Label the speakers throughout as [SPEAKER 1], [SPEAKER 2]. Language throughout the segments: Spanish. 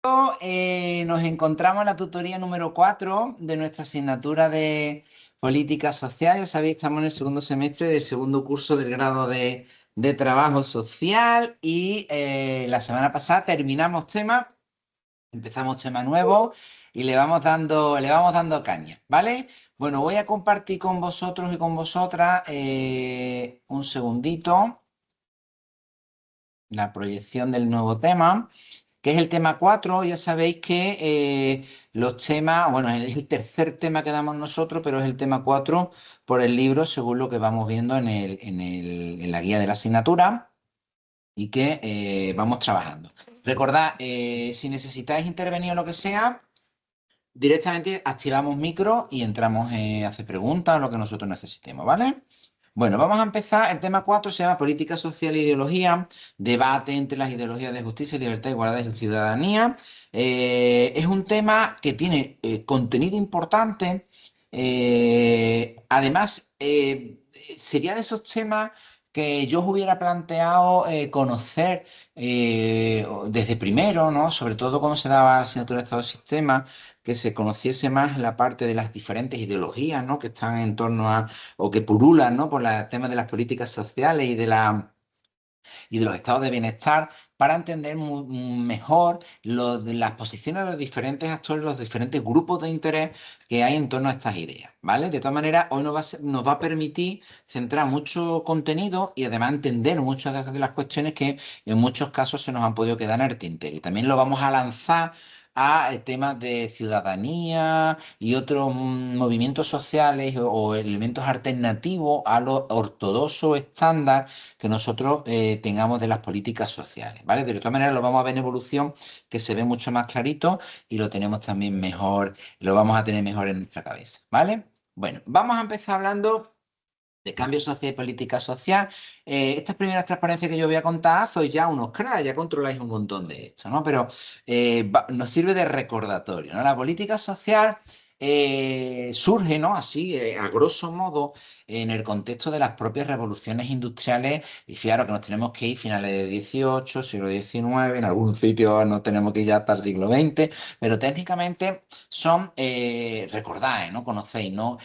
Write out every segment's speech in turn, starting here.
[SPEAKER 1] Nos encontramos en la tutoría número 4 de nuestra asignatura de Política Social. Ya sabéis, estamos en el segundo semestre del segundo curso del grado de Trabajo Social y la semana pasada terminamos tema, empezamos tema nuevo y le vamos dando caña, ¿vale? Bueno, voy a compartir con vosotros y con vosotras un segundito la proyección del nuevo tema, que es el tema 4. Ya sabéis que los temas, bueno, es el tercer tema que damos nosotros, pero es el tema 4 por el libro, según lo que vamos viendo en la guía de la asignatura y que vamos trabajando. Recordad, si necesitáis intervenir o lo que sea, directamente activamos micro y entramos a hacer preguntas o lo que nosotros necesitemos, ¿vale? Bueno, vamos a empezar. El tema 4 se llama Política Social e Ideología, debate entre las ideologías de justicia, libertad, igualdad y ciudadanía. Es un tema que tiene contenido importante. Además, sería de esos temas que yo os hubiera planteado conocer desde primero, ¿no? Sobre todo cuando se daba la asignatura de Estado de Sistema, que se conociese más la parte de las diferentes ideologías, ¿no? Que están en torno a o que purulan, ¿no? Por el tema de las políticas sociales y de los estados de bienestar, para entender mejor las posiciones de los diferentes actores, los diferentes grupos de interés que hay en torno a estas ideas, ¿vale? De todas maneras, hoy nos va a permitir centrar mucho contenido y además entender muchas de las cuestiones que en muchos casos se nos han podido quedar en el tintero. Y también lo vamos a lanzar a temas de ciudadanía y otros movimientos sociales o elementos alternativos a lo ortodoxo estándar que nosotros tengamos de las políticas sociales, ¿vale? De todas maneras lo vamos a ver en evolución, que se ve mucho más clarito y lo tenemos también mejor, lo vamos a tener mejor en nuestra cabeza, ¿vale? Bueno, vamos a empezar hablando de cambio social y política social. Estas primeras transparencias que yo voy a contar, sois ya unos cracks, ya controláis un montón de esto, ¿no? Pero nos sirve de recordatorio, ¿no? La política social surge, ¿no? Así, a grosso modo, en el contexto de las propias revoluciones industriales. Y fijaros que nos tenemos que ir finales del 18, siglo XIX, en algún sitio nos tenemos que ir ya hasta el siglo XX, pero técnicamente son, recordáis, ¿no? Conocéis, ¿no?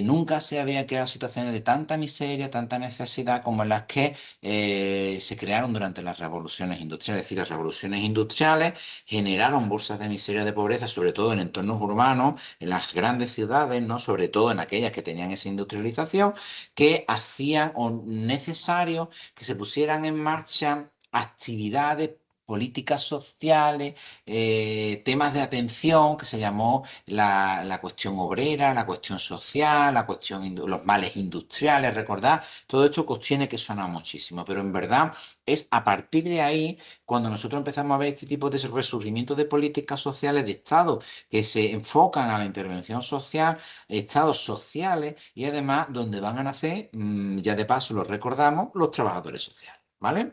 [SPEAKER 1] Nunca se había creado situaciones de tanta miseria, tanta necesidad como las que se crearon durante las revoluciones industriales. Es decir, las revoluciones industriales generaron bolsas de miseria, de pobreza, sobre todo en entornos urbanos, en las grandes ciudades, ¿no? Sobre todo en aquellas que tenían esa industrialización, que hacían necesario que se pusieran en marcha actividades políticas sociales, temas de atención que se llamó la cuestión obrera, la cuestión social, los males industriales, recordad, todo esto cuestiones que suenan muchísimo, pero en verdad es a partir de ahí cuando nosotros empezamos a ver este tipo de resurgimiento de políticas sociales de Estado que se enfocan a la intervención social, estados sociales y además donde van a nacer, ya de paso lo recordamos, los trabajadores sociales, ¿vale?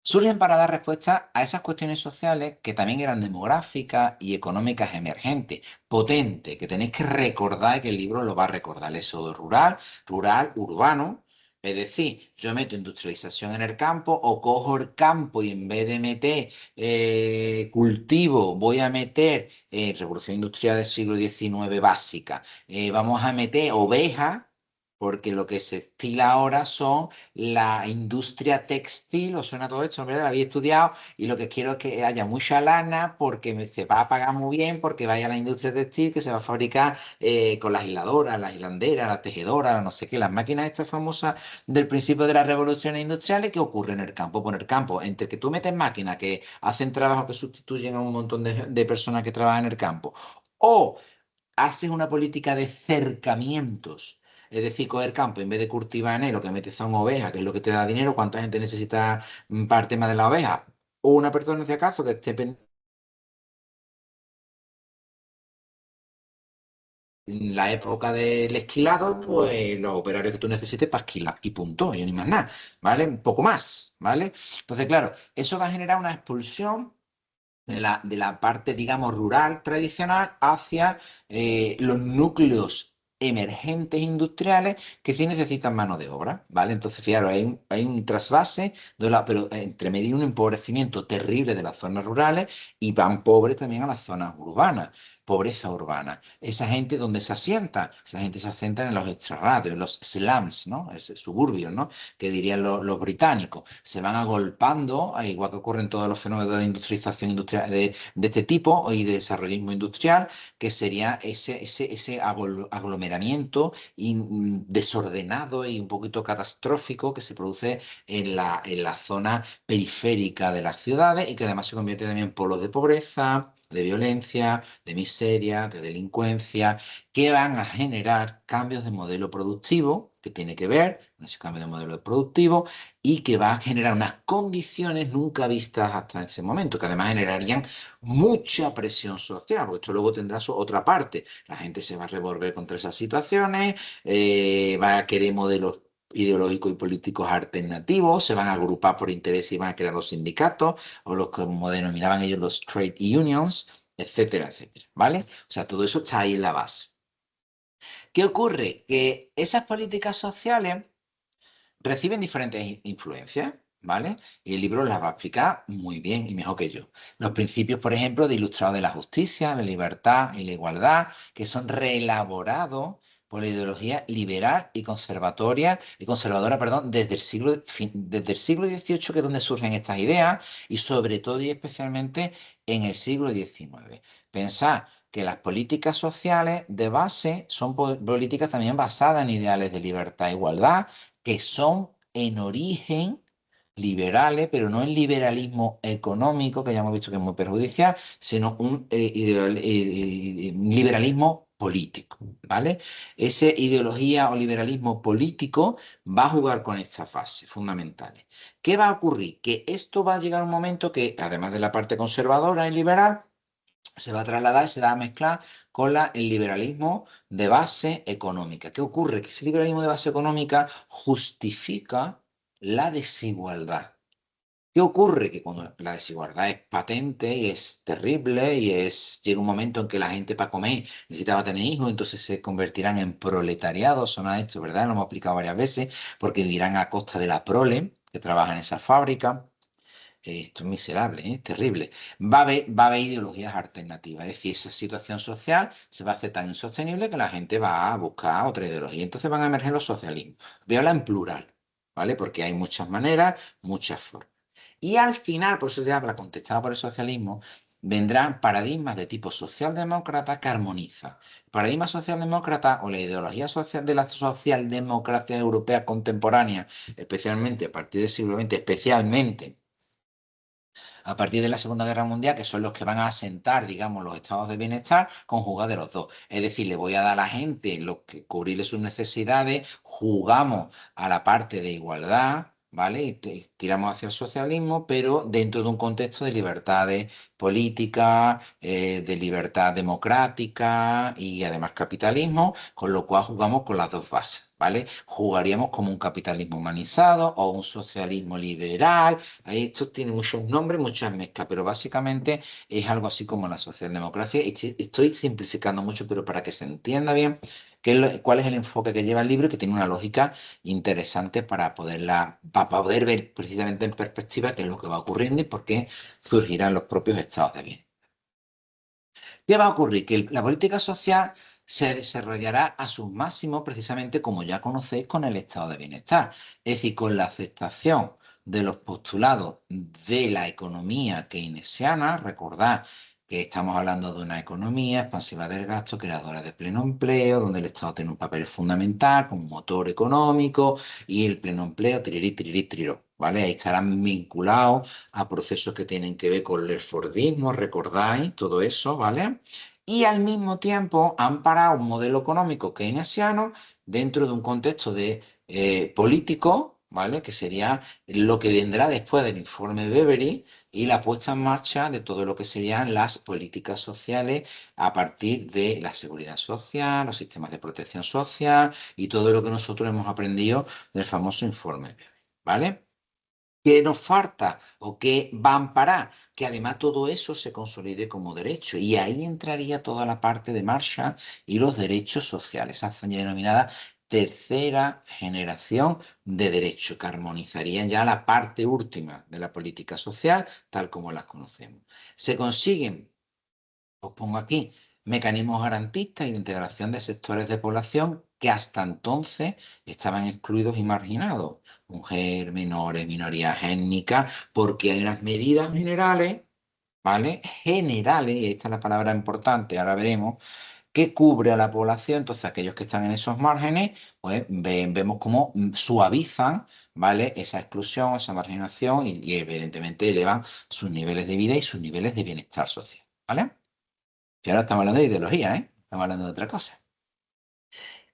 [SPEAKER 1] Surgen para dar respuesta a esas cuestiones sociales que también eran demográficas y económicas emergentes, potentes, que tenéis que recordar y que el libro lo va a recordar. El éxodo rural, rural, urbano. Es decir, yo meto industrialización en el campo o cojo el campo y en vez de meter cultivo, voy a meter revolución industrial del siglo XIX básica. Vamos a meter ovejas porque lo que se estila ahora son la industria textil. ¿Os suena todo esto? ¿Verdad? Lo había estudiado y lo que quiero es que haya mucha lana porque se va a pagar muy bien porque vaya a la industria textil que se va a fabricar con las hiladoras, las hilanderas, las tejedoras, no sé qué, las máquinas estas famosas del principio de las revoluciones industriales. ¿Qué ocurre en el campo? Pues en el campo, entre que tú metes máquinas que hacen trabajo que sustituyen a un montón de personas que trabajan en el campo o haces una política de cercamientos. Es decir, coger campo, en vez de cultivar en él, lo que metes son ovejas, que es lo que te da dinero. ¿Cuánta gente necesita para el tema de la oveja? O una persona, si acaso, que esté en la época del esquilado, pues los operarios que tú necesites para esquilar y punto, y ni más nada, ¿vale? Un poco más, ¿vale? Entonces, claro, eso va a generar una expulsión de la parte, digamos, rural tradicional hacia los núcleos emergentes industriales que sí necesitan mano de obra, ¿vale? Entonces, fijaros, hay un trasvase, pero entre medio hay un empobrecimiento terrible de las zonas rurales y van pobres también a las zonas urbanas. Pobreza urbana. Esa gente donde se asienta, esa gente se asienta en los extrarradios, en los slums, ¿no? Suburbios, ¿no? Que dirían los británicos. Se van agolpando, igual que ocurren todos los fenómenos de industrialización industrial de este tipo y de desarrollismo industrial, que sería ese aglomeramiento desordenado y un poquito catastrófico que se produce en la zona periférica de las ciudades y que además se convierte también en polos de pobreza, de violencia, de miseria, de delincuencia, que van a generar cambios de modelo productivo, que tiene que ver con ese cambio de modelo productivo y que va a generar unas condiciones nunca vistas hasta ese momento, que además generarían mucha presión social, porque esto luego tendrá su otra parte. La gente se va a revolver contra esas situaciones, va a querer modelos ideológicos y políticos alternativos, se van a agrupar por interés y van a crear los sindicatos, o los como denominaban ellos los trade unions, etcétera, etcétera, ¿vale? O sea, todo eso está ahí en la base. ¿Qué ocurre? Que esas políticas sociales reciben diferentes influencias, ¿vale? Y el libro las va a explicar muy bien y mejor que yo. Los principios, por ejemplo, de Ilustrado de la Justicia, la libertad y la igualdad, que son reelaborados por la ideología liberal y conservadora, perdón, desde el siglo XVIII, que es donde surgen estas ideas, y sobre todo y especialmente en el siglo XIX. Pensad que las políticas sociales de base son políticas también basadas en ideales de libertad e igualdad, que son en origen liberales, pero no el liberalismo económico, que ya hemos visto que es muy perjudicial, sino un liberalismo político, ¿vale? Esa ideología o liberalismo político va a jugar con estas fases fundamentales. ¿Qué va a ocurrir? Que esto va a llegar a un momento que, además de la parte conservadora y liberal, se va a trasladar y se va a mezclar con el liberalismo de base económica. ¿Qué ocurre? Que ese liberalismo de base económica justifica la desigualdad. ¿Qué ocurre? Que cuando la desigualdad es patente y es terrible llega un momento en que la gente para comer necesitaba tener hijos, entonces se convertirán en proletariado, suena esto, ¿verdad? Lo hemos explicado varias veces, porque vivirán a costa de la prole que trabaja en esa fábrica. Esto es miserable, ¿eh? Terrible. Va a haber ideologías alternativas, es decir, esa situación social se va a hacer tan insostenible que la gente va a buscar otra ideología. Entonces van a emerger los socialismos. Voy a hablar en plural, ¿vale? Porque hay muchas maneras, muchas formas. Y al final, por eso se habla contestada por el socialismo, vendrán paradigmas de tipo socialdemócrata que armoniza. El paradigma socialdemócrata o la ideología social de la socialdemocracia europea contemporánea, especialmente a partir del siglo XX, especialmente a partir de la Segunda Guerra Mundial, que son los que van a asentar, digamos, los estados de bienestar, conjugados de los dos. Es decir, le voy a dar a la gente lo que cubrirle sus necesidades, jugamos a la parte de igualdad, ¿vale? Y tiramos hacia el socialismo, pero dentro de un contexto de libertades políticas, de libertad democrática y además capitalismo, con lo cual jugamos con las dos bases, ¿vale? Jugaríamos como un capitalismo humanizado o un socialismo liberal. Esto tiene muchos nombres, muchas mezclas, pero básicamente es algo así como la socialdemocracia. Estoy simplificando mucho, pero para que se entienda bien cuál es el enfoque que lleva el libro y que tiene una lógica interesante para poder ver precisamente en perspectiva qué es lo que va ocurriendo y por qué surgirán los propios estados de bienestar. ¿Qué va a ocurrir? Que la política social se desarrollará a sus máximos precisamente como ya conocéis con el estado de bienestar, es decir, con la aceptación de los postulados de la economía keynesiana. Recordad que estamos hablando de una economía expansiva del gasto, creadora de pleno empleo, donde el Estado tiene un papel fundamental como motor económico y el pleno empleo, tirirí, tirirí, tiriró, ¿vale? Ahí estarán vinculados a procesos que tienen que ver con el Fordismo, recordáis todo eso, ¿vale? Y al mismo tiempo han parado un modelo económico keynesiano dentro de un contexto de político, ¿vale? Que sería lo que vendrá después del informe Bevery y la puesta en marcha de todo lo que serían las políticas sociales a partir de la seguridad social, los sistemas de protección social y todo lo que nosotros hemos aprendido del famoso informe Bevery, ¿vale? ¿Qué nos falta o qué va a amparar? Que además todo eso se consolide como derecho. Y ahí entraría toda la parte de Marshall y los derechos sociales, esa denominada tercera generación de derecho, que armonizarían ya la parte última de la política social, tal como las conocemos. Se consiguen, os pongo aquí, mecanismos garantistas y de integración de sectores de población que hasta entonces estaban excluidos y marginados. Mujer, menores, minorías étnicas, porque hay unas medidas generales, ¿vale? Generales, y esta es la palabra importante, ahora veremos, que cubre a la población. Entonces, aquellos que están en esos márgenes, pues vemos cómo suavizan, ¿vale? Esa exclusión, esa marginación y evidentemente elevan sus niveles de vida y sus niveles de bienestar social, ¿vale? Y ahora estamos hablando de ideología, ¿eh? Estamos hablando de otra cosa.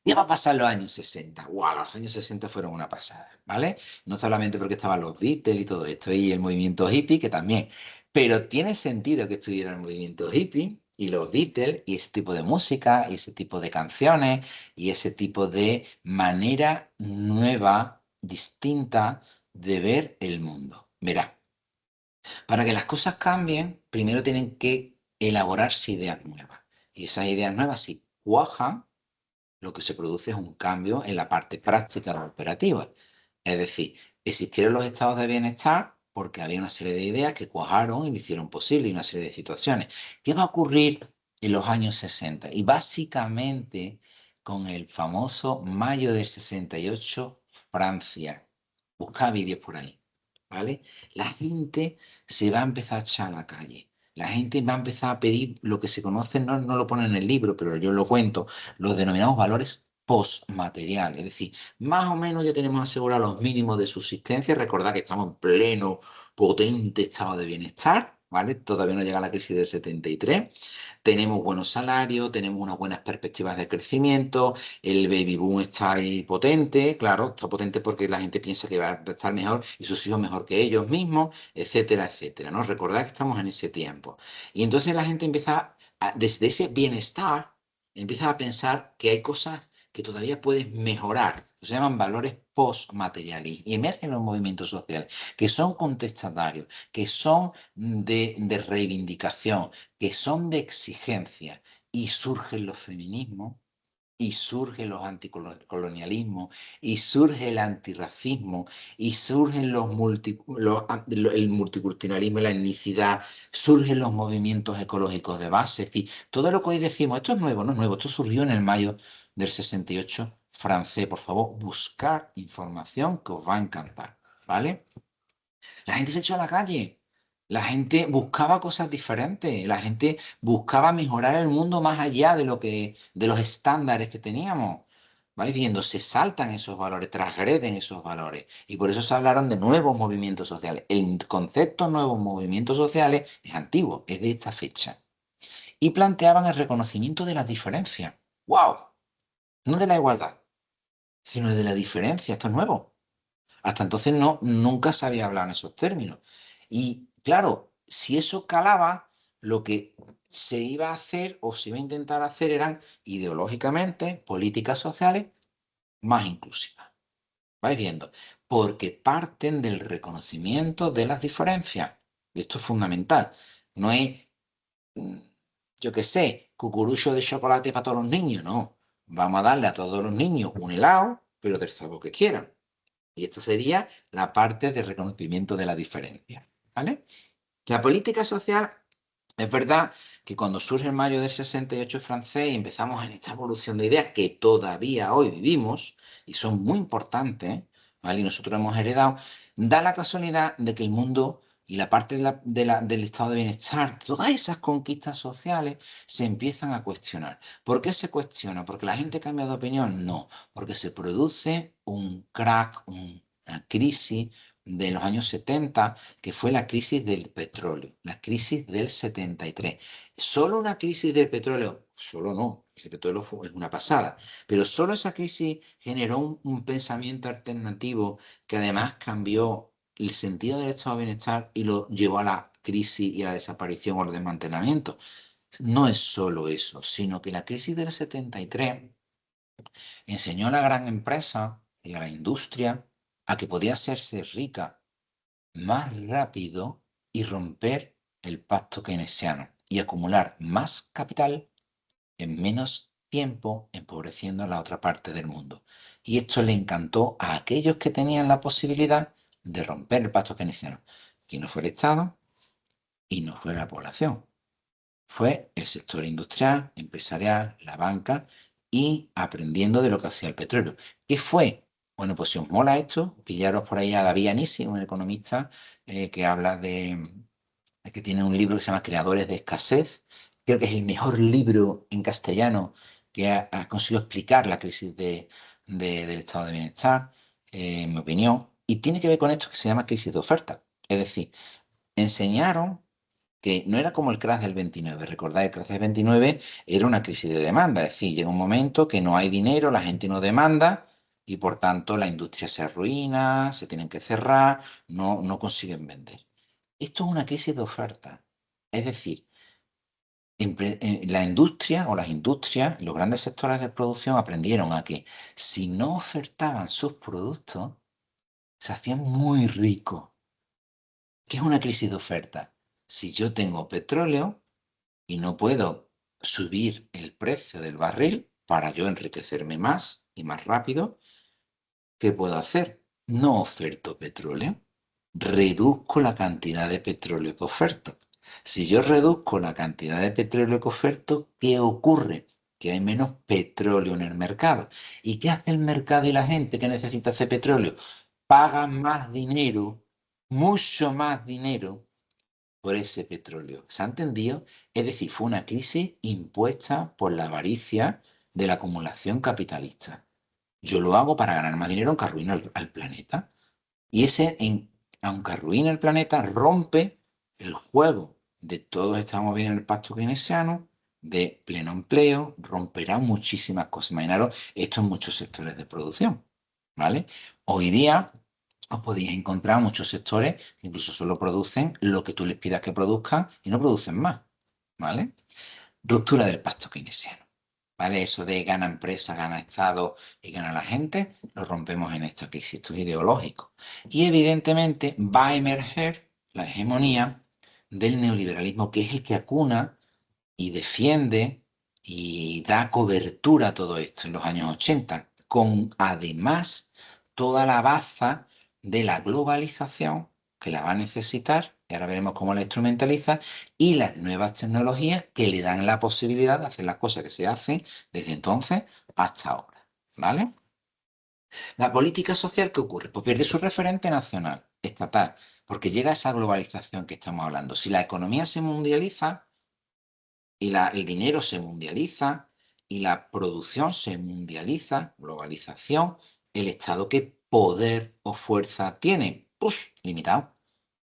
[SPEAKER 1] ¿Qué va a pasar en los años 60? ¡Wow! Los años 60 fueron una pasada, ¿vale? No solamente porque estaban los Beatles y todo esto y el movimiento hippie, que también, pero tiene sentido que estuviera el movimiento hippie y los Beatles y ese tipo de música y ese tipo de canciones y ese tipo de manera nueva, distinta de ver el mundo. Verá, para que las cosas cambien, primero tienen que elaborarse ideas nuevas. Y esas ideas nuevas, si cuajan, lo que se produce es un cambio en la parte práctica o operativa. Es decir, existieron los estados de bienestar porque había una serie de ideas que cuajaron y lo hicieron posible y una serie de situaciones. ¿Qué va a ocurrir en los años 60? Y básicamente con el famoso mayo de 68, Francia. Busca vídeos por ahí, ¿vale? La gente se va a empezar a echar a la calle. La gente va a empezar a pedir lo que se conoce, no lo pone en el libro, pero yo lo cuento, los denominados valores postmateriales. Es decir, más o menos ya tenemos asegurados los mínimos de subsistencia. Recordad que estamos en pleno, potente estado de bienestar, ¿vale? Todavía no llega la crisis del 73. Tenemos buenos salarios, tenemos unas buenas perspectivas de crecimiento, el baby boom está ahí potente, claro, está potente porque la gente piensa que va a estar mejor y sus hijos mejor que ellos mismos, etcétera, etcétera, ¿no? Recordad que estamos en ese tiempo. Y entonces la gente empieza, desde ese bienestar, empieza a pensar que hay cosas que todavía puedes mejorar. Se llaman valores postmateriales y emergen los movimientos sociales que son contestatarios, que son de reivindicación, que son de exigencia y surgen los feminismos y surgen los anticolonialismos, y surge el antirracismo, y surgen el multiculturalismo y la etnicidad, surgen los movimientos ecológicos de base. Es decir, todo lo que hoy decimos, esto es nuevo, no es nuevo, esto surgió en el mayo del 68 francés. Por favor, buscar información que os va a encantar, ¿vale? La gente se echó a la calle. La gente buscaba cosas diferentes. La gente buscaba mejorar el mundo más allá de lo de los estándares que teníamos. Vais viendo, se saltan esos valores, transgreden esos valores. Y por eso se hablaron de nuevos movimientos sociales. El concepto nuevos movimientos sociales es antiguo, es de esta fecha. Y planteaban el reconocimiento de las diferencias. ¡Wow! No de la igualdad, sino de la diferencia. Esto es nuevo. Hasta entonces no, nunca se había hablado en esos términos. Y claro, si eso calaba, lo que se iba a hacer o se iba a intentar hacer eran ideológicamente políticas sociales más inclusivas. ¿Vais viendo? Porque parten del reconocimiento de las diferencias. Esto es fundamental. No es, mm, yo qué sé, cucurucho de chocolate para todos los niños, no. Vamos a darle a todos los niños un helado, pero del sabor que quieran. Y esto sería la parte de reconocimiento de la diferencia, ¿vale? La política social, es verdad que cuando surge el mayo del 68 francés y empezamos en esta evolución de ideas que todavía hoy vivimos y son muy importantes, ¿vale? Y nosotros hemos heredado, da la casualidad de que el mundo y la parte del estado de bienestar, todas esas conquistas sociales se empiezan a cuestionar. ¿Por qué se cuestiona? ¿Porque la gente cambia de opinión? No, porque se produce un crack, una crisis de los años 70 que fue la crisis del petróleo, la crisis del 73. Solo una crisis del petróleo, solo no, ese petróleo es una pasada, pero solo esa crisis generó un pensamiento alternativo que además cambió el sentido del estado de bienestar y lo llevó a la crisis y a la desaparición o al desmantelamiento. No es solo eso, sino que la crisis del 73 enseñó a la gran empresa y a la industria a que podía hacerse rica más rápido y romper el pacto keynesiano y acumular más capital en menos tiempo, empobreciendo a la otra parte del mundo. Y esto le encantó a aquellos que tenían la posibilidad de romper el pacto keynesiano, que no fue el Estado y no fue la población. Fue el sector industrial, empresarial, la banca y aprendiendo de lo que hacía el petróleo. ¿Qué fue? Bueno, pues si os mola esto, pillaros por ahí a David Anisi, un economista que habla que tiene un libro que se llama Creadores de Escasez. Creo que es el mejor libro en castellano que ha conseguido explicar la crisis del estado de bienestar, en mi opinión. Y tiene que ver con esto que se llama crisis de oferta. Es decir, enseñaron que no era como el crash del 29. Recordad, el crash del 29 era una crisis de demanda, es decir, llega un momento que no hay dinero, la gente no demanda y por tanto la industria se arruina, se tienen que cerrar, no consiguen vender. Esto es una crisis de oferta. Es decir, la industria o las industrias, los grandes sectores de producción aprendieron a que si no ofertaban sus productos, se hacían muy ricos. ¿Qué es una crisis de oferta? Si yo tengo petróleo, y no puedo subir el precio del barril para yo enriquecerme más y más rápido, ¿qué puedo hacer? No oferto petróleo, reduzco la cantidad de petróleo que oferto. Si yo reduzco la cantidad de petróleo que oferto, ¿qué ocurre? Que hay menos petróleo en el mercado. ¿Y qué hace el mercado y la gente que necesita ese petróleo? Pagan más dinero, mucho más dinero por ese petróleo. ¿Se ha entendido? Es decir, fue una crisis impuesta por la avaricia de la acumulación capitalista. Yo lo hago para ganar más dinero aunque arruine al planeta. Y aunque arruine el planeta, rompe el juego de todos estamos bien en el pacto keynesiano, de pleno empleo, romperá muchísimas cosas. Imaginaros esto en muchos sectores de producción, ¿vale? Hoy día os podéis encontrar muchos sectores que incluso solo producen lo que tú les pidas que produzcan y no producen más, ¿vale? Ruptura del pacto keynesiano, ¿vale? Eso de gana empresa, gana Estado y gana la gente, lo rompemos en esta crisis, esto es ideológico. Y evidentemente va a emerger la hegemonía del neoliberalismo, que es el que acuna y defiende y da cobertura a todo esto en los años 80, con además toda la baza de la globalización que la va a necesitar, y ahora veremos cómo la instrumentaliza, y las nuevas tecnologías que le dan la posibilidad de hacer las cosas que se hacen desde entonces hasta ahora, ¿vale? La política social, ¿qué ocurre? Pues pierde su referente nacional, estatal, porque llega esa globalización que estamos hablando. Si la economía se mundializa, y el dinero se mundializa y la producción se mundializa, globalización, el Estado qué poder o fuerza tiene, pues limitado.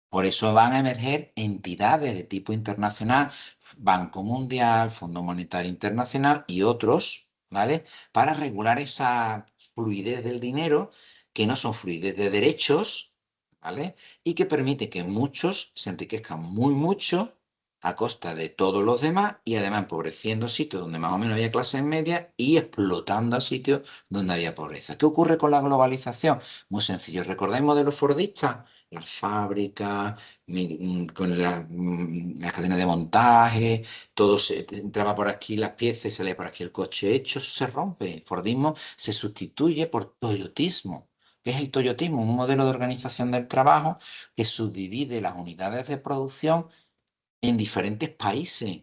[SPEAKER 1] Por eso van a emerger entidades de tipo internacional, Banco Mundial, Fondo Monetario Internacional y otros, ¿vale? Para regular esa fluidez del dinero, que no son fluidez de derechos, ¿vale? Y que permite que muchos se enriquezcan muy mucho a costa de todos los demás y además empobreciendo sitios donde más o menos había clases medias y explotando a sitios donde había pobreza. ¿Qué ocurre con la globalización? Muy sencillo. ¿Recordáis modelos fordistas? Las fábricas, con las cadenas de montaje, todo entraba por aquí las piezas y salía por aquí el coche hecho, eso se rompe. El Fordismo se sustituye por toyotismo. ¿Qué es el toyotismo? Un modelo de organización del trabajo que subdivide las unidades de producción en diferentes países.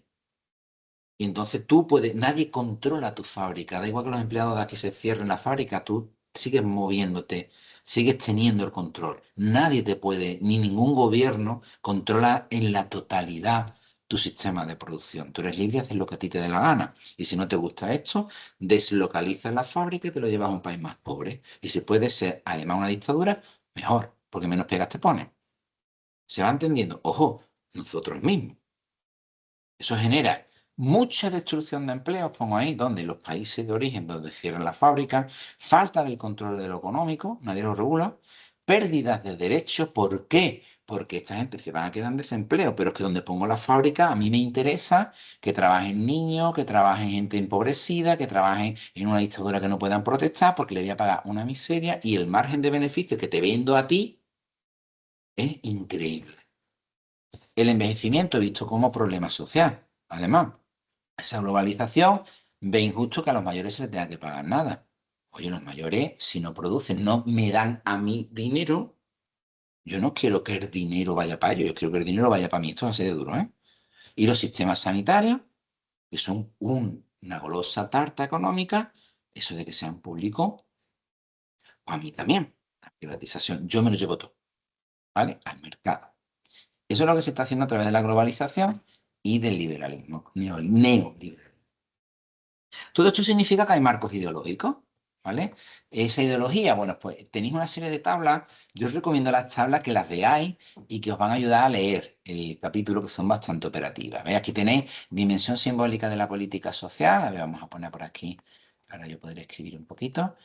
[SPEAKER 1] Y entonces tú puedes, nadie controla tu fábrica, da igual que los empleados de aquí se cierren la fábrica, tú sigues moviéndote, sigues teniendo el control. Nadie te puede, ni ningún gobierno controla en la totalidad tu sistema de producción. Tú eres libre de hacer lo que a ti te dé la gana. Y si no te gusta esto, deslocalizas la fábrica y te lo llevas a un país más pobre. Y si puede ser además una dictadura, mejor, porque menos pegas te ponen. ¿Se va entendiendo? Ojo, nosotros mismos. Eso genera mucha destrucción de empleos, pongo ahí, donde los países de origen, donde cierran las fábricas, falta del control de lo económico, nadie lo regula, pérdidas de derechos. ¿Por qué? Porque esta gente se va a quedar en desempleo, pero es que donde pongo la fábrica, a mí me interesa que trabajen niños, que trabajen gente empobrecida, que trabajen en una dictadura que no puedan protestar, porque le voy a pagar una miseria y el margen de beneficio que te vendo a ti Es increíble. El envejecimiento visto como problema social. Además, esa globalización ve injusto que a los mayores se les tenga que pagar nada. Oye, los mayores, si no producen, no me dan a mí dinero, yo no quiero que el dinero vaya para ellos, yo quiero que el dinero vaya para mí. Esto es así de duro, ¿eh? Y los sistemas sanitarios, que son una golosa tarta económica, eso de que sean públicos, a mí también. La privatización, yo me lo llevo todo, ¿vale? Al mercado. Eso es lo que se está haciendo a través de la globalización y del liberalismo, neoliberalismo. Todo esto significa que hay marcos ideológicos, ¿vale? Esa ideología, bueno, pues tenéis una serie de tablas. Yo os recomiendo las tablas que las veáis y que os van a ayudar a leer el capítulo, que son bastante operativas. ¿Veis? Aquí tenéis dimensión simbólica de la política social. A ver, vamos a poner por aquí para yo poder escribir un poquito.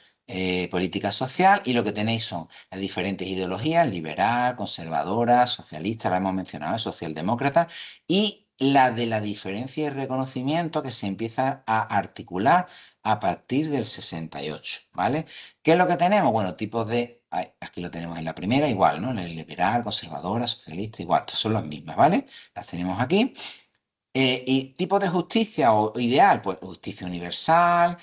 [SPEAKER 1] Política social, y lo que tenéis son las diferentes ideologías: liberal, conservadora, socialista, la hemos mencionado, socialdemócrata, y la de la diferencia y reconocimiento, que se empieza a articular a partir del 68, ¿vale? ¿Qué es lo que tenemos? Bueno, tipos de... Aquí lo tenemos en la primera, igual, ¿no? La liberal, conservadora, socialista, igual, estas son las mismas, ¿vale? Las tenemos aquí. Y tipos de justicia o ideal, pues justicia universal,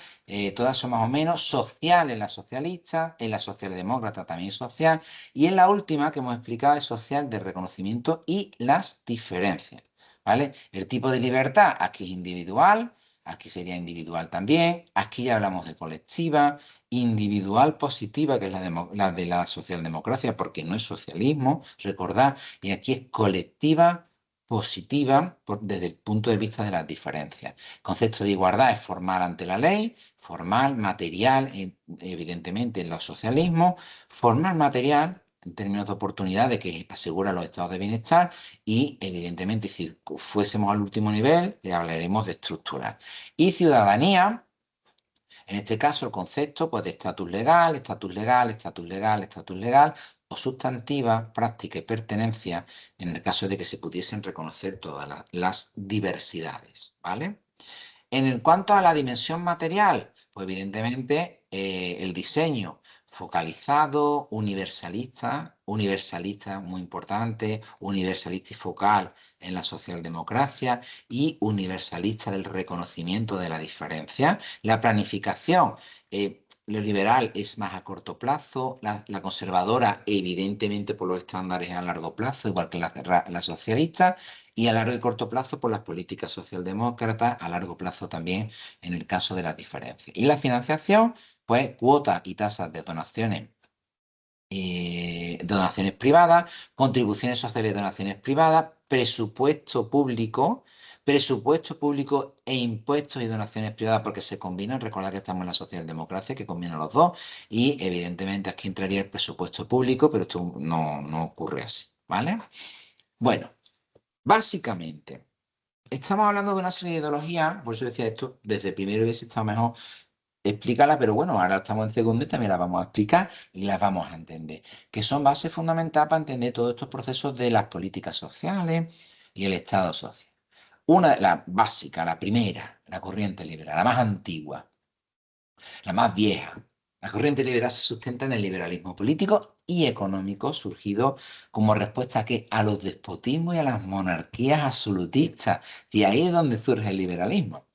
[SPEAKER 1] todas son más o menos social en la socialista, en la socialdemócrata también social, y en la última que hemos explicado es social de reconocimiento y las diferencias, ¿vale? El tipo de libertad aquí es individual, aquí sería individual también, aquí ya hablamos de colectiva, individual positiva, que es la de la socialdemocracia, porque no es socialismo, recordad, y aquí es colectiva positiva desde el punto de vista de las diferencias. El concepto de igualdad es formal ante la ley, formal, material, evidentemente en los socialismos, formal, material en términos de oportunidad, de que asegura los estados de bienestar, y evidentemente si fuésemos al último nivel, hablaremos de estructural. Y ciudadanía, en este caso, el concepto, pues, de estatus legal, estatus legal, estatus legal, estatus legal, o sustantiva, práctica y pertenencia, en el caso de que se pudiesen reconocer todas las diversidades, ¿vale? En cuanto a la dimensión material, pues evidentemente el diseño focalizado, universalista, universalista muy importante, universalista y focal en la socialdemocracia, y universalista del reconocimiento de la diferencia. La planificación, lo liberal es más a corto plazo, la conservadora evidentemente por los estándares a largo plazo, igual que la socialista, y a largo y corto plazo por las políticas socialdemócratas, a largo plazo también en el caso de las diferencias. Y la financiación, pues cuotas y tasas de donaciones privadas, contribuciones sociales y donaciones privadas, presupuesto público e impuestos y donaciones privadas, porque se combinan. Recordad que estamos en la socialdemocracia, que combina los dos, y evidentemente aquí entraría el presupuesto público, pero esto no ocurre así, ¿vale? Bueno, básicamente, estamos hablando de una serie de ideologías, por eso decía esto, desde primero hubiese estado mejor explícala, pero bueno, ahora estamos en segundo y también las vamos a explicar y las vamos a entender, que son bases fundamentales para entender todos estos procesos de las políticas sociales y el Estado social. Una, la básica, la primera, la corriente liberal, la más antigua, la más vieja. La corriente liberal se sustenta en el liberalismo político y económico, surgido como respuesta a los despotismos y a las monarquías absolutistas. Y ahí es donde surge el liberalismo.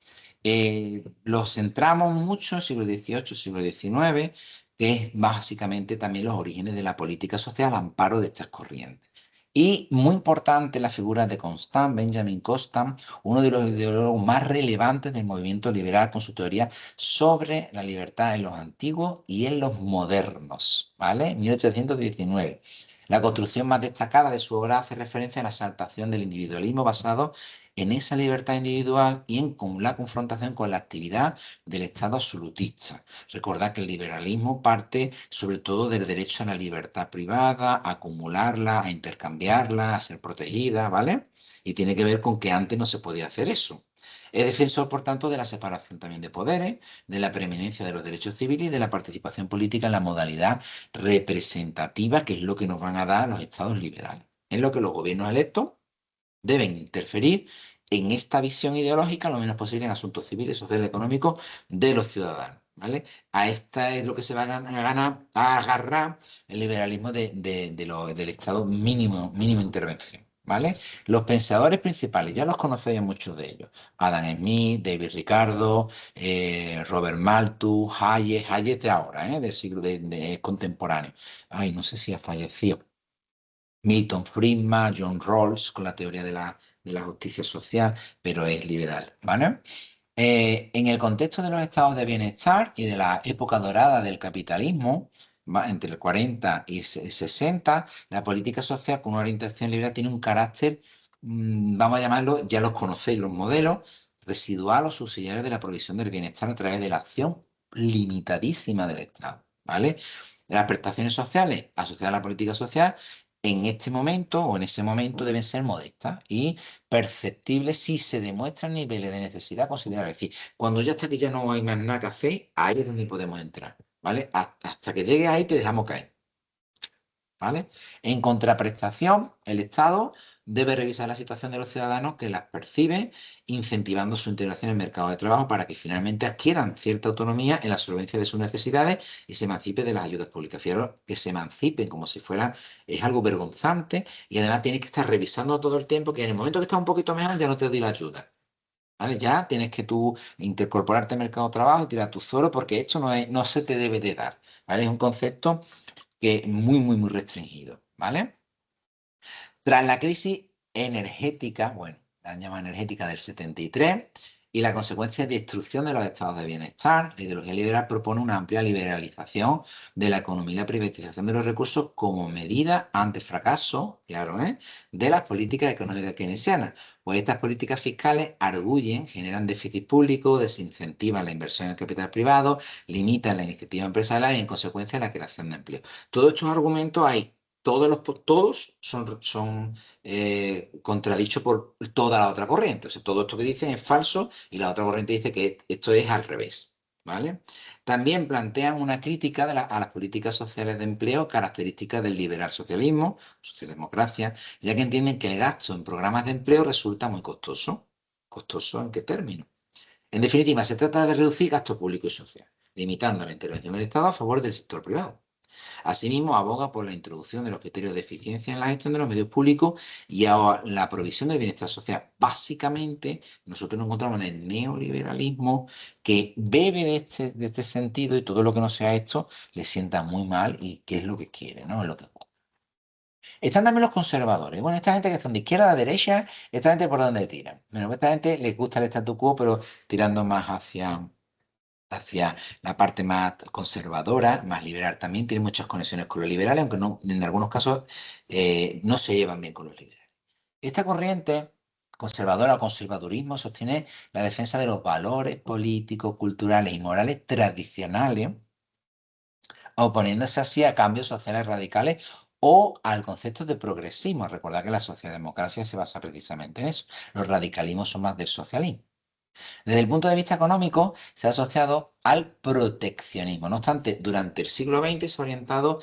[SPEAKER 1] Lo centramos mucho en siglo XVIII, siglo XIX, que es básicamente también los orígenes de la política social al amparo de estas corrientes. Y muy importante la figura de Constant, Benjamin Constant, uno de los ideólogos más relevantes del movimiento liberal, con su teoría sobre la libertad en los antiguos y en los modernos, ¿vale? 1819. La construcción más destacada de su obra hace referencia a la exaltación del individualismo basado en esa libertad individual y con la confrontación con la actividad del Estado absolutista. Recordad que el liberalismo parte sobre todo del derecho a la libertad privada, a acumularla, a intercambiarla, a ser protegida, ¿vale? Y tiene que ver con que antes no se podía hacer eso. Es defensor, por tanto, de la separación también de poderes, de la preeminencia de los derechos civiles y de la participación política en la modalidad representativa, que es lo que nos van a dar los estados liberales. Es lo que los gobiernos electos deben interferir en esta visión ideológica lo menos posible en asuntos civiles, sociales y económicos de los ciudadanos. ¿vale? A esta es lo que se va a agarrar el liberalismo del Estado mínimo intervención, ¿vale? Los pensadores principales, ya los conocéis muchos de ellos. Adam Smith, David Ricardo, Robert Malthus, Hayek de ahora, del siglo contemporáneo. Ay, no sé si ha fallecido. Milton Friedman, John Rawls, con la teoría de la justicia social, pero es liberal, ¿vale? En el contexto de los estados de bienestar y de la época dorada del capitalismo, entre el 40 y 60, la política social con una orientación liberal tiene un carácter, vamos a llamarlo, ya los conocéis, los modelos, residual o subsidiario de la provisión del bienestar a través de la acción limitadísima del Estado, ¿vale? Las prestaciones sociales asociadas a la política social en este momento o en ese momento deben ser modestas y perceptible si se demuestran niveles de necesidad considerables. Es decir, cuando ya hasta que ya no hay más nada que hacer, ahí es donde podemos entrar, ¿vale? Hasta que llegue ahí te dejamos caer, ¿vale? En contraprestación, el Estado debe revisar la situación de los ciudadanos que las perciben, incentivando su integración en el mercado de trabajo para que finalmente adquieran cierta autonomía en la solvencia de sus necesidades y se emancipen de las ayudas públicas. Fijaros que se emancipen como si fuera, es algo vergonzante y además tienes que estar revisando todo el tiempo que en el momento que está un poquito mejor ya no te doy la ayuda. ¿Vale? Ya tienes que tú incorporarte al mercado de trabajo y tirar tu suelo porque esto no se te debe de dar. ¿Vale? Es un concepto que es muy restringido, ¿vale? Tras la crisis energética, bueno, la llama energética del 73 y la consecuencia de destrucción de los estados de bienestar, la ideología liberal propone una amplia liberalización de la economía y la privatización de los recursos como medida ante el fracaso, claro, de las políticas económicas keynesianas. Pues estas políticas fiscales arguyen, generan déficit público, desincentivan la inversión en el capital privado, limitan la iniciativa empresarial y en consecuencia la creación de empleo. Todos estos argumentos hay todos son contradichos por toda la otra corriente. O sea, todo esto que dicen es falso y la otra corriente dice que esto es al revés. ¿Vale? También plantean una crítica a las políticas sociales de empleo, características del liberal socialismo, socialdemocracia, ya que entienden que el gasto en programas de empleo resulta muy costoso. ¿Costoso en qué término? En definitiva, se trata de reducir gasto público y social, limitando la intervención del Estado a favor del sector privado. Asimismo, aboga por la introducción de los criterios de eficiencia en la gestión de los medios públicos y a la provisión del bienestar social. Básicamente, nosotros nos encontramos en el neoliberalismo que bebe de este sentido y todo lo que no sea esto le sienta muy mal y qué es lo que quiere, ¿no? Es lo que... Están también los conservadores. Bueno, esta gente que son de izquierda a derecha, esta gente por dónde tiran. Bueno, esta gente les gusta el statu quo, pero tirando más hacia la parte más conservadora, más liberal. También tiene muchas conexiones con los liberales, aunque no, en algunos casos no se llevan bien con los liberales. Esta corriente conservadora o conservadurismo sostiene la defensa de los valores políticos, culturales y morales tradicionales, oponiéndose así a cambios sociales radicales o al concepto de progresismo. Recordad que la socialdemocracia se basa precisamente en eso. Los radicalismos son más del socialismo. Desde el punto de vista económico, se ha asociado al proteccionismo. No obstante, durante el siglo XX se ha orientado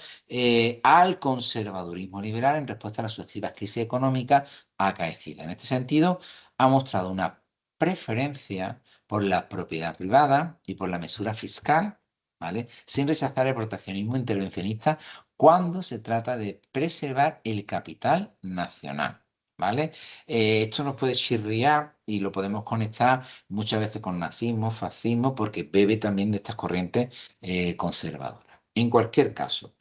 [SPEAKER 1] al conservadurismo liberal en respuesta a las sucesivas crisis económicas acaecidas. En este sentido, ha mostrado una preferencia por la propiedad privada y por la mesura fiscal, ¿vale? Sin rechazar el proteccionismo intervencionista cuando se trata de preservar el capital nacional, ¿vale? Esto nos puede chirriar y lo podemos conectar muchas veces con nazismo, fascismo, porque bebe también de estas corrientes conservadoras. En cualquier caso,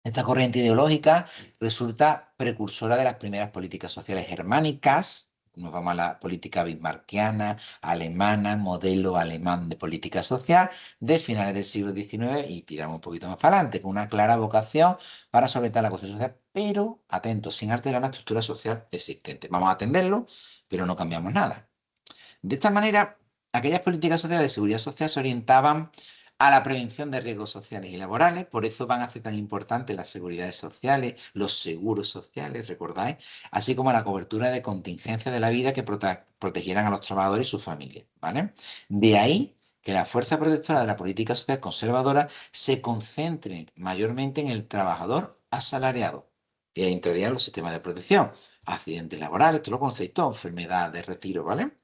[SPEAKER 1] esta corriente ideológica resulta precursora de las primeras políticas sociales germánicas. Nos vamos a la política bismarckiana, alemana, modelo alemán de política social de finales del siglo XIX y tiramos un poquito más para adelante, con una clara vocación para solventar la cuestión social, pero atentos, sin alterar la estructura social existente. Vamos a atenderlo, pero no cambiamos nada. De esta manera, aquellas políticas sociales de seguridad social se orientaban a la prevención de riesgos sociales y laborales, por eso van a ser tan importantes las seguridades sociales, los seguros sociales, recordáis, así como la cobertura de contingencias de la vida que protegieran a los trabajadores y sus familias, ¿vale? De ahí que la fuerza protectora de la política social conservadora se concentre mayormente en el trabajador asalariado, y ahí entrarían los sistemas de protección, accidentes laborales, esto lo conocéis todo, enfermedades, retiro, ¿vale?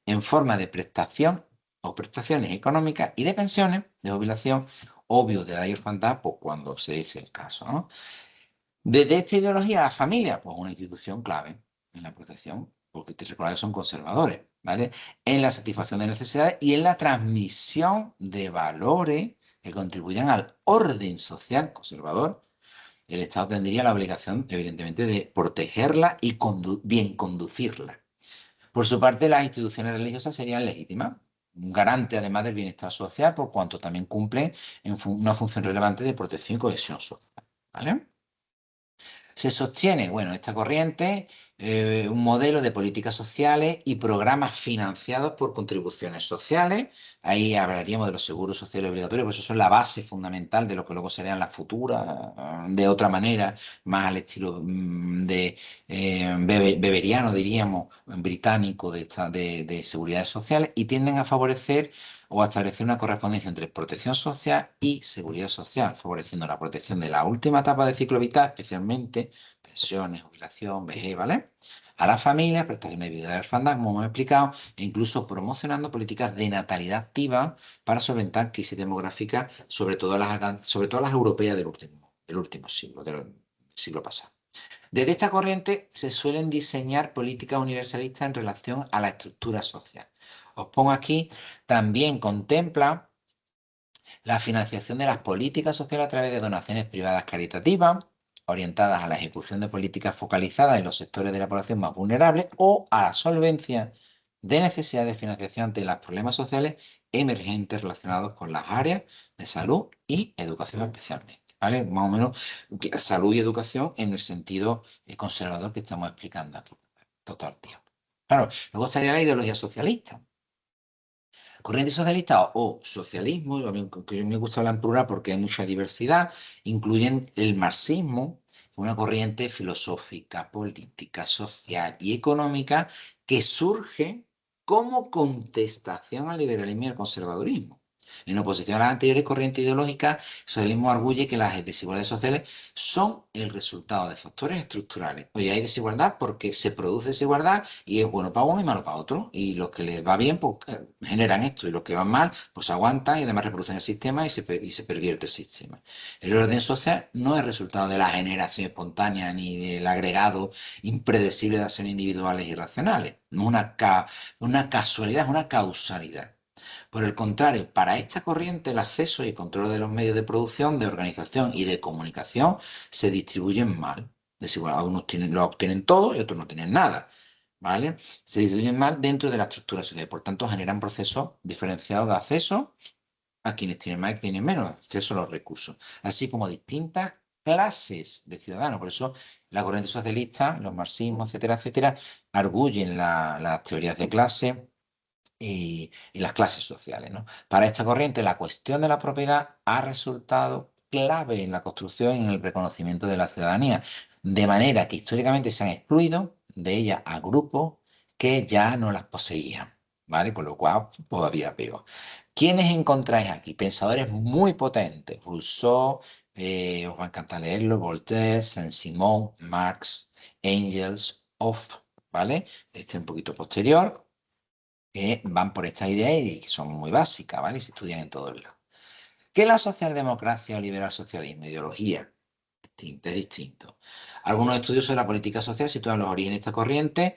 [SPEAKER 1] En forma de prestación o prestaciones económicas y de pensiones de jubilación, obvio de edad y orfandad, pues cuando se dice el caso, ¿no? Desde esta ideología, la familia, pues una institución clave en la protección, porque te recuerda que son conservadores, ¿vale? En la satisfacción de necesidades y en la transmisión de valores que contribuyan al orden social conservador. El Estado tendría la obligación, evidentemente, de protegerla y bien conducirla. Por su parte, las instituciones religiosas serían legítimas, un garante además del bienestar social, por cuanto también cumplen una función relevante de protección y cohesión social, ¿vale? Se sostiene, bueno, esta corriente, un modelo de políticas sociales y programas financiados por contribuciones sociales. Ahí hablaríamos de los seguros sociales obligatorios, pues eso son la base fundamental de lo que luego serían las futuras, de otra manera, más al estilo de beberiano, diríamos, británico de seguridades sociales, y tienden a favorecer o a establecer una correspondencia entre protección social y seguridad social, favoreciendo la protección de la última etapa del ciclo vital, especialmente pensiones, jubilación, vejez, ¿vale? A las familias, prestaciones de vida de orfandad, como hemos explicado, e incluso promocionando políticas de natalidad activa para solventar crisis demográficas, sobre todo las europeas del último siglo, del siglo pasado. Desde esta corriente se suelen diseñar políticas universalistas en relación a la estructura social. Os pongo aquí, también contempla la financiación de las políticas sociales a través de donaciones privadas caritativas, orientadas a la ejecución de políticas focalizadas en los sectores de la población más vulnerables o a la solvencia de necesidades de financiación ante los problemas sociales emergentes relacionados con las áreas de salud y educación especialmente. ¿Vale? Más o menos salud y educación en el sentido conservador que estamos explicando aquí todo el tiempo. Claro, luego estaría la ideología socialista. Corriente socialista o socialismo, a mí que me gusta hablar en plural porque hay mucha diversidad, incluyen el marxismo, una corriente filosófica, política, social y económica que surge como contestación al liberalismo y al conservadurismo. En oposición a las anteriores corrientes ideológicas, el socialismo arguye que las desigualdades sociales son el resultado de factores estructurales. Oye, hay desigualdad porque se produce desigualdad y es bueno para uno y malo para otro. Y los que les va bien, pues generan esto. Y los que van mal, pues aguantan y además reproducen el sistema y se pervierte el sistema. El orden social no es resultado de la generación espontánea ni del agregado impredecible de acciones individuales y racionales. No es una casualidad, es una causalidad. Por el contrario, para esta corriente el acceso y el control de los medios de producción, de organización y de comunicación se distribuyen mal. Es decir, bueno, algunos lo obtienen todo y otros no tienen nada. ¿Vale? Se distribuyen mal dentro de la estructura social y por tanto generan procesos diferenciados de acceso a quienes tienen más y quienes tienen menos acceso a los recursos, así como distintas clases de ciudadanos. Por eso la corriente socialista, los marxismos, etcétera, etcétera, arguyen las teorías de clase y las clases sociales, ¿no? Para esta corriente, la cuestión de la propiedad ha resultado clave en la construcción y en el reconocimiento de la ciudadanía, de manera que históricamente se han excluido de ella a grupos que ya no las poseían, ¿vale? Con lo cual, todavía peor. ¿Quiénes encontráis aquí? Pensadores muy potentes. Rousseau, os va a encantar leerlo, Voltaire, Saint-Simon, Marx, Engels, Hoff, ¿vale? Este un poquito posterior, que van por esta idea y que son muy básicas, ¿vale? Y se estudian en todos lados. ¿Qué es la socialdemocracia o liberal socialismo? Ideología. Es distinto. Algunos estudios sobre la política social sitúan los orígenes de esta corriente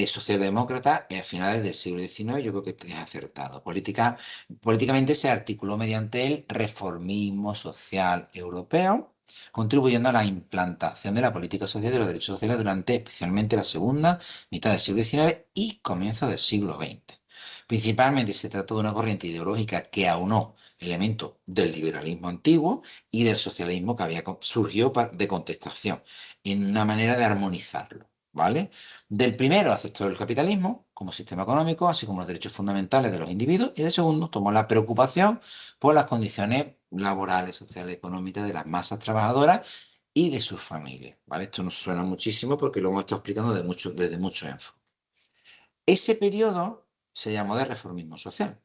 [SPEAKER 1] socialdemócrata a finales del siglo XIX. Yo creo que es acertado. Políticamente se articuló mediante el reformismo social europeo, contribuyendo a la implantación de la política social y de los derechos sociales durante especialmente la segunda mitad del siglo XIX y comienzo del siglo XX. Principalmente se trató de una corriente ideológica que aunó elementos del liberalismo antiguo y del socialismo que surgió de contestación, en una manera de armonizarlo, ¿vale? Del primero aceptó el capitalismo como sistema económico, así como los derechos fundamentales de los individuos, y del segundo tomó la preocupación por las condiciones laborales, sociales, económicas de las masas trabajadoras y de sus familias, ¿vale? Esto nos suena muchísimo porque lo hemos estado explicando desde mucho énfasis. Ese periodo se llamó de reformismo social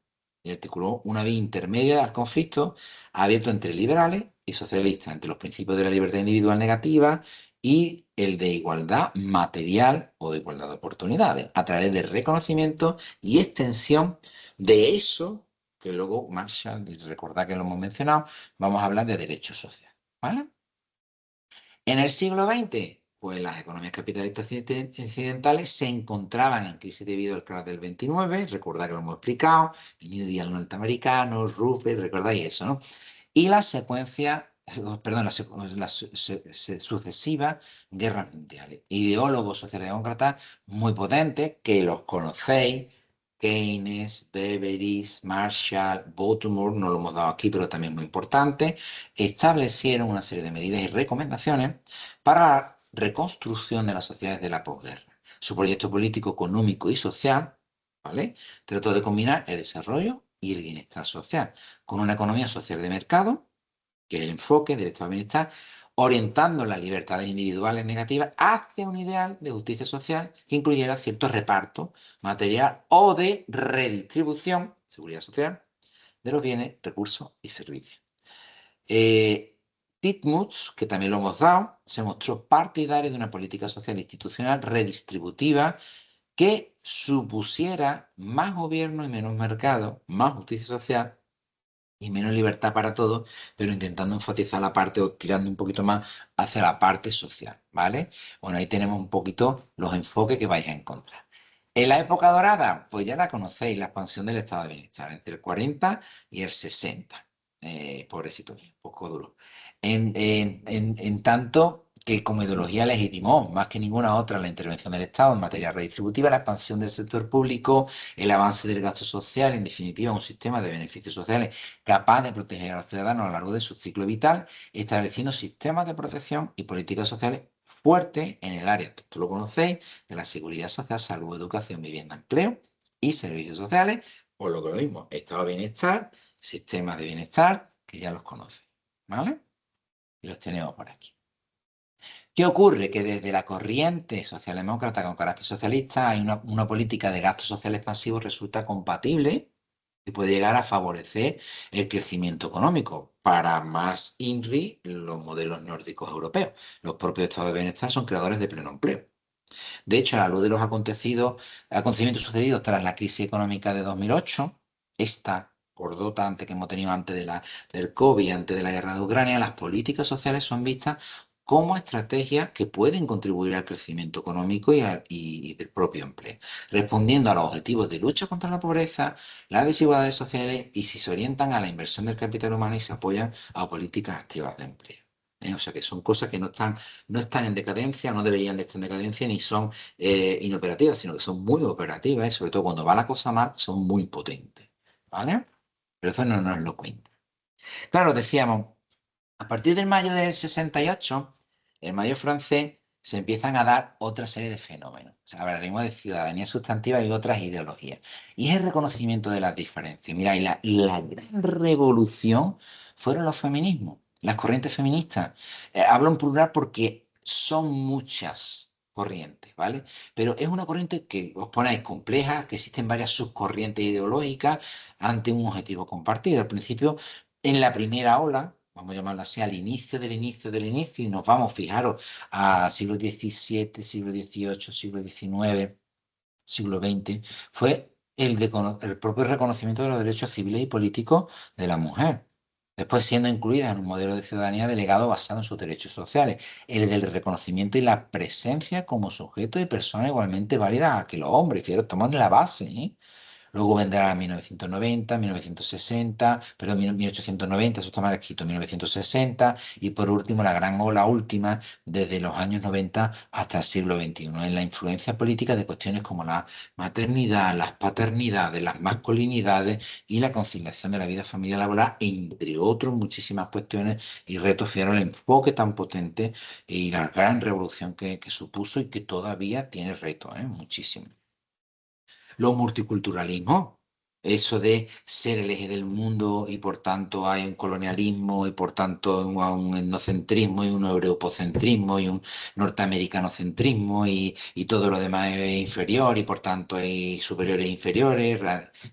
[SPEAKER 1] y articuló una vía intermedia al conflicto abierto entre liberales y socialistas, entre los principios de la libertad individual negativa y el de igualdad material o de igualdad de oportunidades, a través del reconocimiento y extensión De eso, que luego Marshall, y recordad que lo hemos mencionado, vamos a hablar de derechos sociales, ¿vale? En el siglo XX, pues las economías capitalistas occidentales se encontraban en crisis debido al crash del 29, recordad que lo hemos explicado, el New Deal norteamericano, Roosevelt, recordáis eso, ¿no? Y la secuencia, perdón, las sucesivas guerras mundiales. Ideólogos socialdemócratas muy potentes, que los conocéis, Keynes, Beveridge, Marshall, Baltimore, no lo hemos dado aquí, pero también muy importante, establecieron una serie de medidas y recomendaciones para la reconstrucción de las sociedades de la posguerra. Su proyecto político, económico y social, ¿vale? Trató de combinar el desarrollo y el bienestar social con una economía social de mercado, que es el enfoque del estado de bienestar, orientando las libertades individuales negativas hacia un ideal de justicia social que incluyera cierto reparto material o de redistribución, seguridad social, de los bienes, recursos y servicios. Titmuss, que también lo hemos dado, se mostró partidario de una política social institucional redistributiva que supusiera más gobierno y menos mercado, más justicia social y menos libertad para todos, pero intentando enfatizar la parte o tirando un poquito más hacia la parte social, ¿vale? Bueno, ahí tenemos un poquito los enfoques que vais a encontrar. En la época dorada, pues ya la conocéis, la expansión del estado de bienestar, entre el 40 y el 60. Pobrecito, un poco duro. En tanto que como ideología legitimó más que ninguna otra la intervención del Estado en materia redistributiva, la expansión del sector público, el avance del gasto social, en definitiva, un sistema de beneficios sociales capaz de proteger a los ciudadanos a lo largo de su ciclo vital, estableciendo sistemas de protección y políticas sociales fuertes en el área, esto lo conocéis, de la seguridad social, salud, educación, vivienda, empleo y servicios sociales, o lo que lo mismo, estado de bienestar, sistemas de bienestar, que ya los conocéis, ¿vale? Y los tenemos por aquí. ¿Qué ocurre? Que desde la corriente socialdemócrata con carácter socialista hay una política de gastos sociales pasivos resulta compatible y puede llegar a favorecer el crecimiento económico. Para más INRI, los modelos nórdicos europeos. Los propios estados de bienestar son creadores de pleno empleo. De hecho, a la luz de los acontecimientos sucedidos tras la crisis económica de 2008, esta gordota antes que hemos tenido antes del COVID, antes de la guerra de Ucrania, las políticas sociales son vistas como estrategias que pueden contribuir al crecimiento económico y del propio empleo, respondiendo a los objetivos de lucha contra la pobreza, las desigualdades sociales y si se orientan a la inversión del capital humano y se apoyan a políticas activas de empleo. O sea que son cosas que no están en decadencia, no deberían de estar en decadencia, ni son inoperativas, sino que son muy operativas y sobre todo cuando va la cosa mal, son muy potentes. ¿Vale? Pero eso no nos lo cuenta. Claro, decíamos, a partir del mayo del 68, el mayo francés, se empiezan a dar otra serie de fenómenos. O sea, hablaremos de ciudadanía sustantiva y otras ideologías. Y es el reconocimiento de las diferencias. Mira, y la gran revolución fueron los feminismos, las corrientes feministas. Hablo en plural porque son muchas corrientes, ¿vale? Pero es una corriente que os ponéis compleja, que existen varias subcorrientes ideológicas ante un objetivo compartido. Al principio, en la primera ola, vamos a llamarla así, al inicio del inicio del inicio, y nos vamos, fijaros, a siglo XVII, siglo XVIII, siglo XIX, siglo XX, fue el propio reconocimiento de los derechos civiles y políticos de la mujer. Después siendo incluida en un modelo de ciudadanía delegado basado en sus derechos sociales, el del reconocimiento y la presencia como sujeto y persona igualmente válida que los hombres. Fíjate, estamos en la base, ¿eh? Luego vendrá 1990, 1960, perdón, 1890, eso está mal escrito, 1960, y por último la gran ola última desde los años 90 hasta el siglo XXI, en la influencia política de cuestiones como la maternidad, las paternidades, las masculinidades y la conciliación de la vida familiar laboral, entre otros muchísimas cuestiones y retos. Fijaros el enfoque tan potente y la gran revolución que supuso y que todavía tiene retos, muchísimos. Los multiculturalismos, eso de ser el eje del mundo y por tanto hay un colonialismo y por tanto un etnocentrismo y un europocentrismo y un norteamericanocentrismo y todo lo demás es inferior y por tanto hay superiores e inferiores.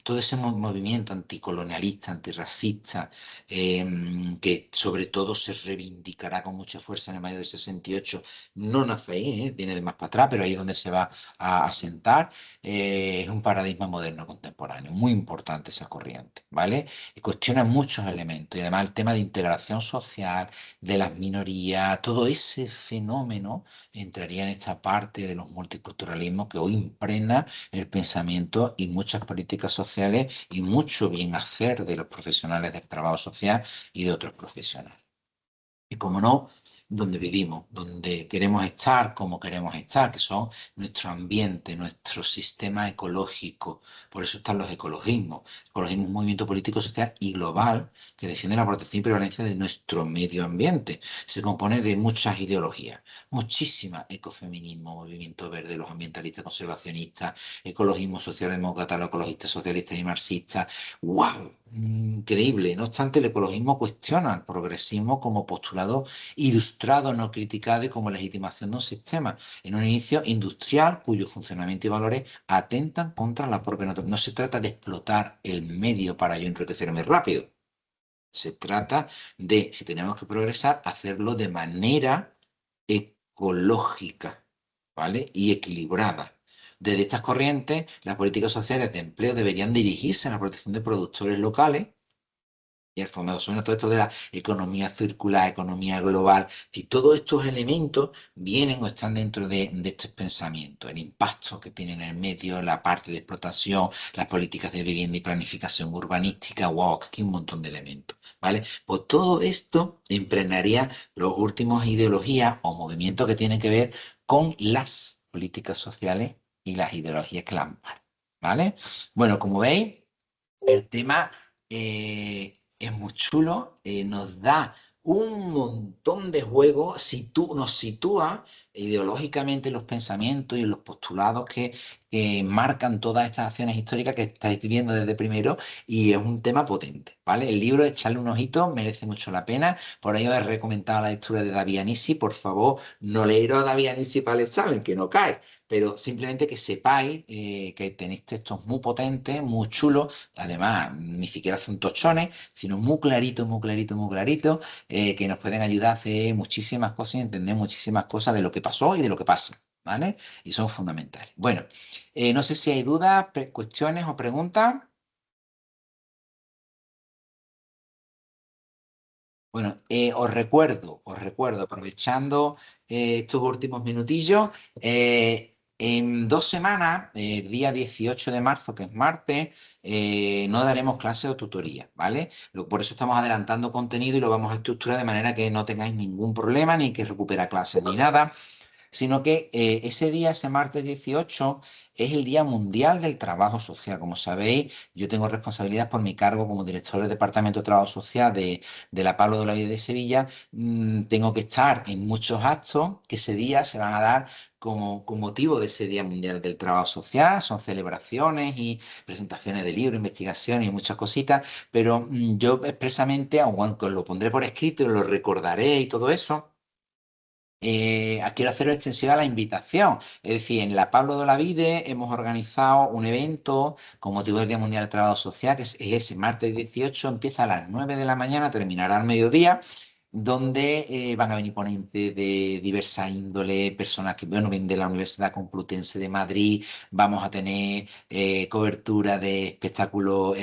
[SPEAKER 1] Todo ese movimiento anticolonialista, antirracista, que sobre todo se reivindicará con mucha fuerza en el mayo del 68, no nace ahí, viene de más para atrás, pero ahí es donde se va a asentar. Es un paradigma moderno contemporáneo, muy, importante esa corriente, ¿vale? Y cuestiona muchos elementos. Y además el tema de integración social, de las minorías, todo ese fenómeno entraría en esta parte de los multiculturalismos que hoy impregna el pensamiento y muchas políticas sociales y mucho bien hacer de los profesionales del trabajo social y de otros profesionales. Y como no, donde vivimos, donde queremos estar, como queremos estar, que son nuestro ambiente, nuestro sistema ecológico. Por eso están los ecologismos. Ecologismo es un movimiento político, social y global que defiende la protección y prevalencia de nuestro medio ambiente. Se compone de muchas ideologías, muchísimas: ecofeminismo, movimiento verde, los ambientalistas conservacionistas, ecologismo socialdemócrata, los ecologistas socialistas y marxistas. ¡Wow! Increíble. No obstante, el ecologismo cuestiona el progresismo como postulado ilustrado, no criticado y como legitimación de un sistema en un inicio industrial cuyo funcionamiento y valores atentan contra la propia naturaleza. No se trata de explotar el medio para yo enriquecerme rápido. Se trata de, si tenemos que progresar, hacerlo de manera ecológica, ¿vale? Y equilibrada. Desde estas corrientes, las políticas sociales de empleo deberían dirigirse a la protección de productores locales y el fomento, sobre todo esto de la economía circular, economía global, y todos estos elementos vienen o están dentro de estos pensamientos, el impacto que tiene en el medio, la parte de explotación, las políticas de vivienda y planificación urbanística. Wow, aquí hay un montón de elementos, ¿vale? Pues todo esto impregnaría los últimos ideologías o movimientos que tienen que ver con las políticas sociales y las ideologías que las amparan, ¿vale? Bueno, como veis, el tema es muy chulo, nos da un montón de juego, nos sitúa ideológicamente en los pensamientos y en los postulados que marcan todas estas acciones históricas que estáis viendo desde primero, y es un tema potente, ¿vale? El libro, echarle un ojito, merece mucho la pena. Por ahí os he recomendado la lectura de David Anisi. Por favor, no leeros a David Anisi para el examen, que no cae, pero simplemente que sepáis que tenéis textos muy potentes, muy chulos. Además, ni siquiera son tochones, sino muy clarito, muy clarito, muy clarito, que nos pueden ayudar a hacer muchísimas cosas y entender muchísimas cosas de lo que pasó y de lo que pasa, ¿vale? Y son fundamentales. Bueno, no sé si hay dudas, cuestiones o preguntas. Bueno, os recuerdo, aprovechando estos últimos minutillos, en 2 semanas, el día 18 de marzo, que es martes, no daremos clase o tutoría, ¿vale? Por eso estamos adelantando contenido y lo vamos a estructurar de manera que no tengáis ningún problema, ni que recupera clases ni nada, sino que ese día, ese martes 18, es el Día Mundial del Trabajo Social. Como sabéis, yo tengo responsabilidad por mi cargo como director del Departamento de Trabajo Social de la Pablo de la Vida de Sevilla. Tengo que estar en muchos actos que ese día se van a dar como con motivo de ese Día Mundial del Trabajo Social. Son celebraciones y presentaciones de libros, investigaciones y muchas cositas, pero yo expresamente, aunque os lo pondré por escrito y lo recordaré y todo eso, quiero hacer extensiva la invitación. Es decir, en la Pablo de Olavide hemos organizado un evento con motivo del Día Mundial del Trabajo Social, que es ese martes 18, empieza a las 9 de la mañana, terminará al mediodía, donde van a venir ponentes de diversa índole, personas que, bueno, vienen de la Universidad Complutense de Madrid. Vamos a tener cobertura de espectáculo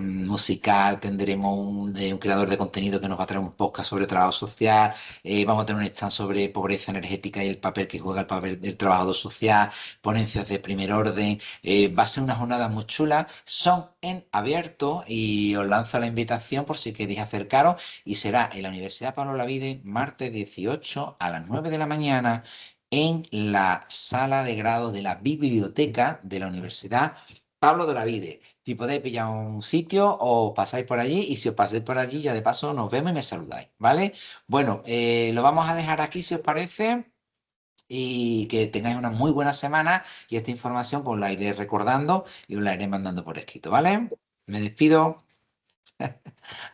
[SPEAKER 1] musical, tendremos un creador de contenido que nos va a traer un podcast sobre trabajo social. Vamos a tener un stand sobre pobreza energética y el papel que juega el papel del trabajador social, ponencias de primer orden. Va a ser una jornada muy chula. Son en abierto y os lanzo la invitación por si queréis acercaros, y será en la Universidad Pablo Olavide, martes 18 a las 9 de la mañana, en la sala de grado de la biblioteca de la Universidad Pablo de Olavide. Si podéis pillar un sitio o pasáis por allí, y si os pasáis por allí ya de paso nos vemos y me saludáis, ¿vale? Bueno, lo vamos a dejar aquí si os parece, y que tengáis una muy buena semana, y esta información pues la iré recordando y os la iré mandando por escrito, ¿vale? Me despido.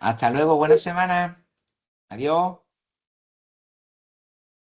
[SPEAKER 1] Hasta luego, buena semana. Adiós.